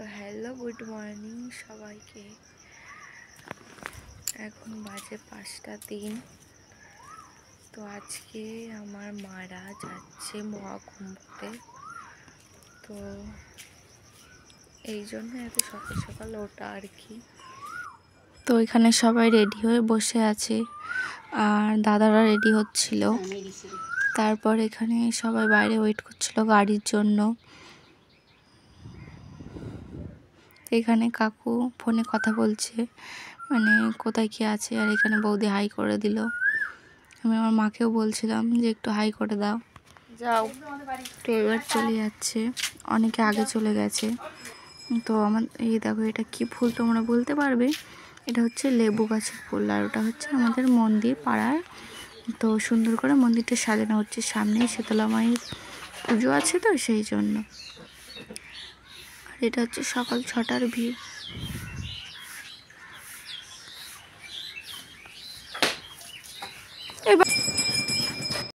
তো hello, good morning সবাইকে। এখন বাজে 5টা 3। তো আজকে আমার মারা যাচ্ছে মহাকুম্ভতে, তো এই জন্য এত সকাল সকাল ওটা আর কি। তো এখানে সবাই রেডি হয়ে বসে আছে আর দাদারা রেডি হচ্ছিল। তারপর এখানে সবাই বাইরে ওয়েট করছিল গাড়ির জন্য। এখানে কাকু ফোনে কথা বলছে, মানে কোথায় কি আছে, আর এখানে বৌদি হাই করে দিল। আমি আমার মাকেও বলছিলাম যে একটু হাই করে দাও, যাও। তো এবার চলে যাচ্ছে, অনেকে আগে চলে গেছে। তো আমার এই দেখো, এটা কি ফুল তোমরা বলতে পারবে? এটা হচ্ছে লেবু গাছের ফুল, আর ওটা হচ্ছে আমাদের মন্দির পাড়ার। তো সুন্দর করে মন্দিরটা সাজানো হচ্ছে, সামনেই শীতলা মায়ের পুজো আছে, তো সেই জন্য। আর এটা হচ্ছে সকাল 6টার ভিউ।